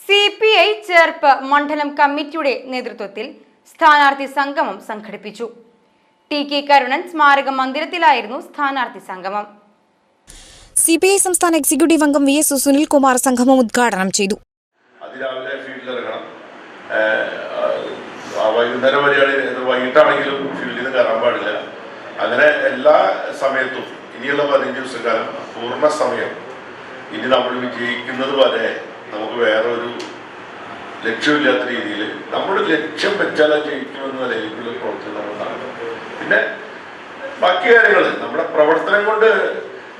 CPI Cherpu മണ്ഡലം കമ്മിറ്റിയുടെ നേതൃത്വത്തിൽ സ്ഥാനാർത്ഥി സംഗമം സംഘടിപ്പിച്ചു. TK കരുണൻ സ്മാരക മന്ദിരത്തിലായിരുന്നു സ്ഥാനാർത്ഥി സംഗമം. CPI സംസ്ഥാന എക്സിക്യൂട്ടീവ് അംഗം VS സുനിൽകുമാർ സംഗമം ഉദ്ഘാടനം ചെയ്തു. അതിരാവിലെ ഫീൽഡിൽ ഇറങ്ങണം, വൈകുന്നേരം വരെയാണ്, വൈകിട്ടാണെങ്കിലും ഫീൽഡിൽ നിന്ന് കയറാൻ പാടില്ല. അങ്ങനെ എല്ലാ സമയത്തും ഇനിയുള്ള 15 ദിവസക്കാലം പൂർണ്ണ സമയം ഇനി നമ്മൾ വിജയിക്കുന്നത് വരെ നമുക്ക് വേറെ ഒരു ലക്ഷ്യമില്ലാത്ത രീതിയിൽ നമ്മുടെ ലക്ഷ്യം വെച്ചാൽ ജയിക്കുമെന്ന നിലയിലേക്കുള്ള പ്രവർത്തനം നമ്മൾ നടത്തും. പിന്നെ ബാക്കി കാര്യങ്ങൾ നമ്മുടെ പ്രവർത്തനം കൊണ്ട്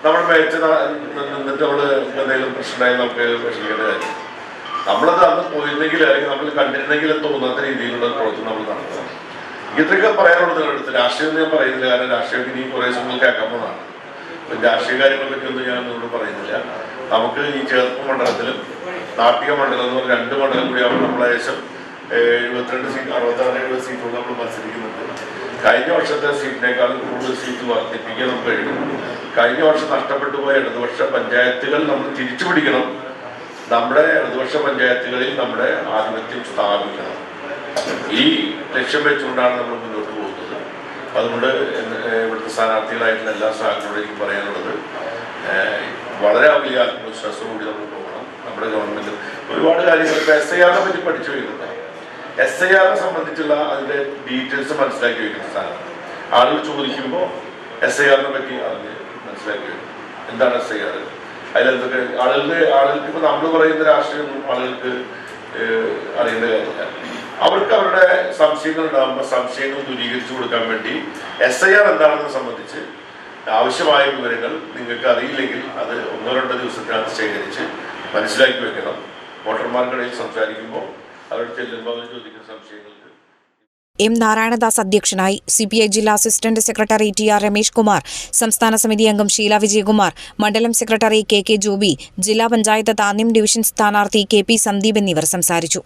നമ്മൾ മികച്ച നിന്നിട്ട് നമ്മൾ എന്തെങ്കിലും പ്രശ്നമായി നമുക്ക് വിഷമിക്കേണ്ട കാര്യം, നമ്മളത് അന്ന് പോയിരുന്നെങ്കിൽ അല്ലെങ്കിൽ നമ്മൾ കണ്ടിരുന്നെങ്കിൽ തോന്നാത്ത രീതിയിലുള്ള പ്രവർത്തനം നമ്മൾ നടത്തണം. ഇതൊക്കെ പറയാനുള്ളത് നിങ്ങളടുത്ത് രാഷ്ട്രീയം ഞാൻ പറയുന്നില്ല, കാരണം രാഷ്ട്രീയം ഇനി കുറേ സമയം കേൾക്കാൻ പോകുന്നതാണ്. അപ്പം രാഷ്ട്രീയ കാര്യങ്ങളെ പറ്റിയൊന്നും ഞാൻ നിങ്ങളോട് പറയുന്നില്ല. നമുക്ക് ഈ ചേർപ്പ് മണ്ഡലത്തിലും നാട്ടിക മണ്ഡലം എന്ന് പറഞ്ഞ 2 മണ്ഡലം കൂടിയാകുമ്പോൾ നമ്മൾ ഏകദേശം 72 സീറ്റ് 66-70 സീറ്റുകൾ നമ്മൾ മത്സരിക്കുന്നുണ്ട്. കഴിഞ്ഞ വർഷത്തെ സീറ്റിനേക്കാളും കൂടുതൽ സീറ്റ് വർദ്ധിപ്പിക്കാൻ നമുക്ക് കഴിയും. കഴിഞ്ഞ വർഷം നഷ്ടപ്പെട്ടു പോയ ഇടതുപക്ഷ പഞ്ചായത്തുകൾ നമ്മൾ തിരിച്ചു പിടിക്കണം. നമ്മുടെ ഇടതുപക്ഷ പഞ്ചായത്തുകളിൽ നമ്മുടെ ആധിപത്യം സ്ഥാപിക്കണം. ഈ ലക്ഷ്യം വെച്ചുകൊണ്ടാണ് നമ്മൾ മുന്നോട്ട് പോകുന്നത്. അതുകൊണ്ട് ഇവിടുത്തെ സ്ഥാനാർത്ഥികളായിട്ടുള്ള എല്ലാ സഹകരണത്തോടും എനിക്ക് പറയാനുള്ളത്, വളരെ വലിയ ആത്മവിശ്വാസത്തോടുകൂടി നമ്മൾ പോകണം. നമ്മുടെ ഗവൺമെന്റ് ഒരുപാട് കാര്യങ്ങൾ ഇപ്പോൾ SIR-നെ പറ്റി പഠിച്ചു വരുന്നുണ്ട്. SIR-നെ സംബന്ധിച്ചുള്ള അതിൻ്റെ ഡീറ്റെയിൽസ് മനസ്സിലാക്കി വയ്ക്കുന്ന സ്ഥാനം ആളുകൾ ചോദിക്കുമ്പോൾ SIR-നെ പറ്റി അറിഞ്ഞ് മനസ്സിലാക്കി വയ്ക്കും. എന്താണ് SIR, അതിലെന്തൊക്കെ ആളുകൾക്ക് ഇപ്പോൾ നമ്മൾ പറയുന്ന രാഷ്ട്രീയമൊന്നും ആളുകൾക്ക് അറിയേണ്ട കാര്യമില്ല. അവർക്ക് അവരുടെ സംശയങ്ങൾ ഉണ്ടാകുമ്പോൾ സംശയങ്ങൾ ദൂരീകരിച്ചു കൊടുക്കാൻ വേണ്ടി SIR എന്താണെന്ന് സംബന്ധിച്ച് ആവശ്യമായ വിവരങ്ങൾ നിങ്ങൾക്ക് അറിയില്ലെങ്കിൽ അത് 1-2 ദിവസത്തിനകത്ത് ശേഖരിച്ച് മനസ്സിലാക്കി വെക്കണം. വോട്ടർമാർക്കിടയിൽ സംസാരിക്കുമ്പോൾ അവർ ചെല്ലുമ്പോൾ അവർ ചോദിക്കുന്ന സംശയങ്ങൾക്ക് M. നാരായണദാസ് അധ്യക്ഷനായി. CPI ജില്ലാ assistant secretary TR Ramesh Kumar, സംസ്ഥാന സമിതി അംഗം ഷീല വിജയകുമാർ, മണ്ഡലം സെക്രട്ടറി KK ജോബി, ജില്ലാ പഞ്ചായത്ത് താന്യം ഡിവിഷൻ സ്ഥാനാർത്ഥി KP സന്ദീപ് എന്നിവർ സംസാരിച്ചു.